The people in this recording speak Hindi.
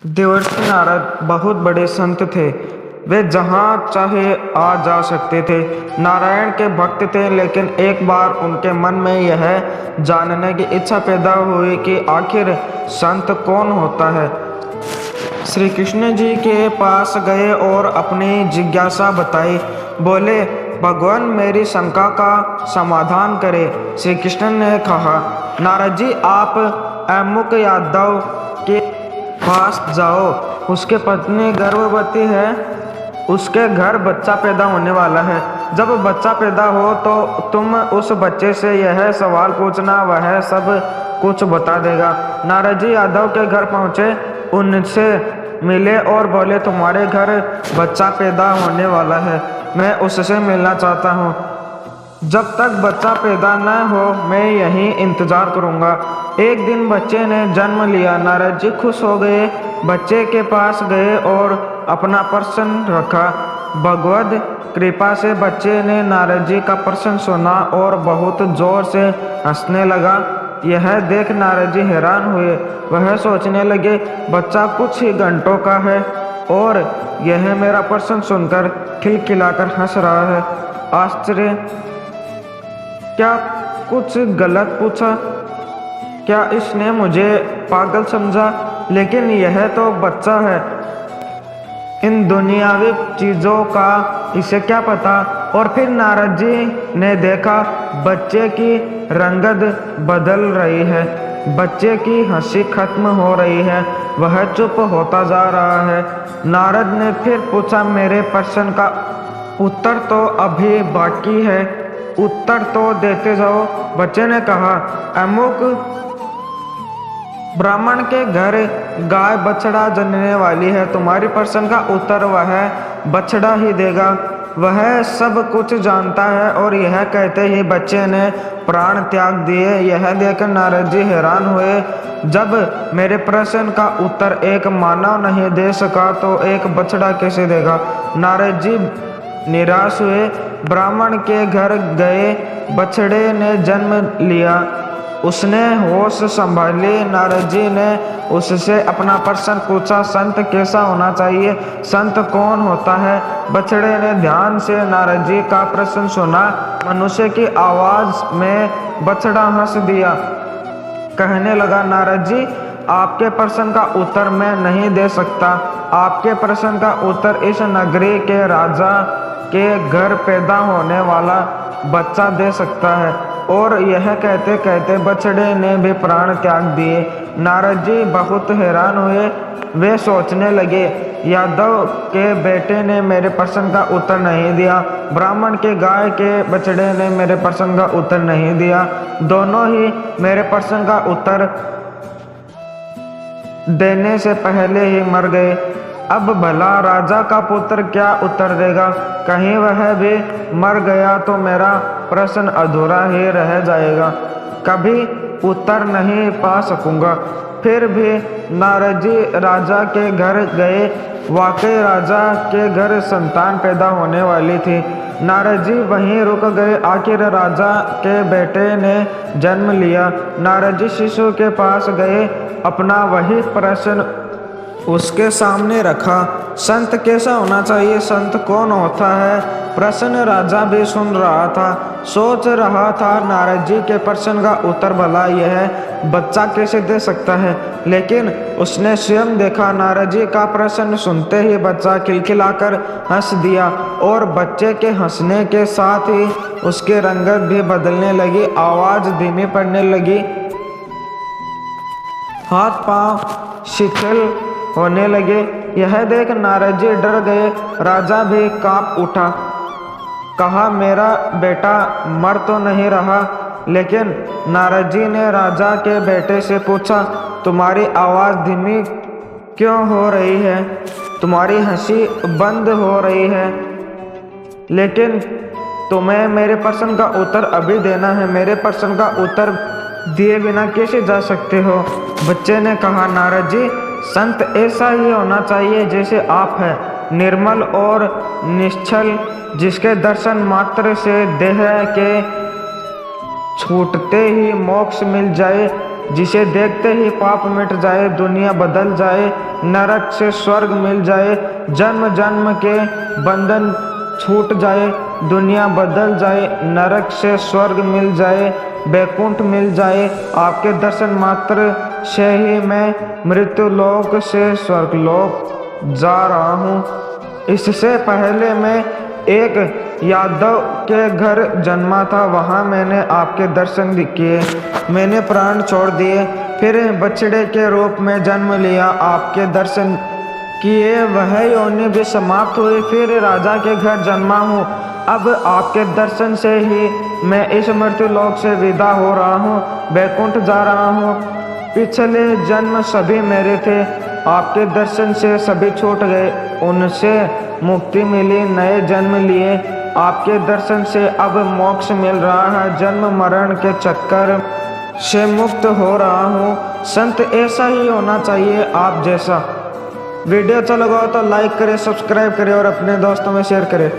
देवर्षि नारद बहुत बड़े संत थे। वे जहाँ चाहे आ जा सकते थे। नारायण के भक्त थे, लेकिन एक बार उनके मन में यह जानने की इच्छा पैदा हुई कि आखिर संत कौन होता है। श्री कृष्ण जी के पास गए और अपनी जिज्ञासा बताई। बोले, भगवान मेरी शंका का समाधान करें। श्री कृष्ण ने कहा, नारद जी आप अमुक यादव के पास जाओ। उसके पत्नी गर्भवती है, उसके घर बच्चा पैदा होने वाला है। जब बच्चा पैदा हो तो तुम उस बच्चे से यह सवाल पूछना, वह सब कुछ बता देगा। नारद जी यादव के घर पहुँचे, उनसे मिले और बोले, तुम्हारे घर बच्चा पैदा होने वाला है, मैं उससे मिलना चाहता हूँ। जब तक बच्चा पैदा न हो मैं यहीं इंतजार करूँगा। एक दिन बच्चे ने जन्म लिया। नारद जी खुश हो गए, बच्चे के पास गए और अपना प्रश्न रखा। भगवद कृपा से बच्चे ने नारद जी का प्रश्न सुना और बहुत जोर से हंसने लगा। यह देख नारद जी हैरान हुए। वह सोचने लगे, बच्चा कुछ ही घंटों का है और यह मेरा प्रश्न सुनकर खिलखिलाकर हंस रहा है। आश्चर्य, क्या कुछ गलत पूछा? क्या इसने मुझे पागल समझा? लेकिन यह तो बच्चा है, इन दुनियावी चीज़ों का इसे क्या पता। और फिर नारद जी ने देखा, बच्चे की रंगत बदल रही है, बच्चे की हंसी खत्म हो रही है, वह चुप होता जा रहा है। नारद ने फिर पूछा, मेरे प्रश्न का उत्तर तो अभी बाकी है, उत्तर तो देते जाओ। बच्चे ने कहा, अमुक ब्राह्मण के घर गाय बछड़ा जनने वाली है, तुम्हारी प्रश्न का उत्तर वह बछड़ा ही देगा। वह सब कुछ जानता है। और यह कहते ही बच्चे ने प्राण त्याग दिए। यह देखकर नारद जी हैरान हुए। जब मेरे प्रश्न का उत्तर एक मानव नहीं दे सका तो एक बछड़ा कैसे देगा। नारद जी निराश हुए, ब्राह्मण के घर गए, बछड़े ने जन्म लिया, उसने होश संभाली। नारद जी ने उससे अपना प्रश्न पूछा, संत कैसा होना चाहिए, संत कौन होता है। बछड़े ने ध्यान से नारद जी का प्रश्न सुना। मनुष्य की आवाज में बछड़ा हंस दिया, कहने लगा, नारद जी आपके प्रश्न का उत्तर मैं नहीं दे सकता। आपके प्रश्न का उत्तर इस नगरी के राजा के घर पैदा होने वाला बच्चा दे सकता है। और यह कहते कहते बछड़े ने भी प्राण त्याग दिए। नारद जी बहुत हैरान हुए। वे सोचने लगे, यादव के बेटे ने मेरे प्रश्न का उत्तर नहीं दिया, ब्राह्मण के गाय के बछड़े ने मेरे प्रश्न का उत्तर नहीं दिया, दोनों ही मेरे प्रश्न का उत्तर देने से पहले ही मर गए। अब भला राजा का पुत्र क्या उत्तर देगा। कहीं वह भी मर गया तो मेरा प्रश्न अधूरा ही रह जाएगा, कभी उत्तर नहीं पा सकूंगा। फिर भी नारद जी राजा के घर गए। वाकई राजा के घर संतान पैदा होने वाली थी। नारद जी वहीं रुक गए। आखिर राजा के बेटे ने जन्म लिया। नारद जी शिशु के पास गए, अपना वही प्रश्न उसके सामने रखा, संत कैसा होना चाहिए, संत कौन होता है। प्रश्न राजा भी सुन रहा था, सोच रहा था, नारद जी के प्रश्न का उत्तर भला यह बच्चा कैसे दे सकता है। लेकिन उसने स्वयं देखा, नारद जी का प्रश्न सुनते ही बच्चा खिलखिलाकर हंस दिया और बच्चे के हंसने के साथ ही उसकी रंगत भी बदलने लगी, आवाज धीमी पड़ने लगी, हाथ पांव शिथिल होने लगे। यह देख नारद जी डर गए। राजा भी कांप उठा। कहा, मेरा बेटा मर तो नहीं रहा। लेकिन नारद जी ने राजा के बेटे से पूछा, तुम्हारी आवाज़ धीमी क्यों हो रही है, तुम्हारी हंसी बंद हो रही है, लेकिन तुम्हें मेरे प्रश्न का उत्तर अभी देना है, मेरे प्रश्न का उत्तर दिए बिना कैसे जा सकते हो। बच्चे ने कहा, नारद जी संत ऐसा ही होना चाहिए जैसे आप हैं, निर्मल और निश्चल, जिसके दर्शन मात्र से देह के छूटते ही मोक्ष मिल जाए, जिसे देखते ही पाप मिट जाए, दुनिया बदल जाए, नरक से स्वर्ग मिल जाए, जन्म जन्म के बंधन छूट जाए, दुनिया बदल जाए, नरक से स्वर्ग मिल जाए, बैकुंठ मिल जाए। आपके दर्शन मात्र से ही मैं मृत्यु लोक से स्वर्गलोक जा रहा हूँ। इससे पहले मैं एक यादव के घर जन्मा था, वहाँ मैंने आपके दर्शन किए, मैंने प्राण छोड़ दिए, फिर बछड़े के रूप में जन्म लिया, आपके दर्शन किए, वह योनि भी समाप्त हुई, फिर राजा के घर जन्मा हूँ। अब आपके दर्शन से ही मैं इस मृत्यु लोक से विदा हो रहा हूँ, बैकुंठ जा रहा हूँ। पिछले जन्म सभी मेरे थे, आपके दर्शन से सभी छूट गए, उनसे मुक्ति मिली, नए जन्म लिए, आपके दर्शन से अब मोक्ष मिल रहा है, जन्म मरण के चक्कर से मुक्त हो रहा हूँ। संत ऐसा ही होना चाहिए आप जैसा। वीडियो अच्छा लगा हो तो लाइक करें, सब्सक्राइब करें और अपने दोस्तों में शेयर करें।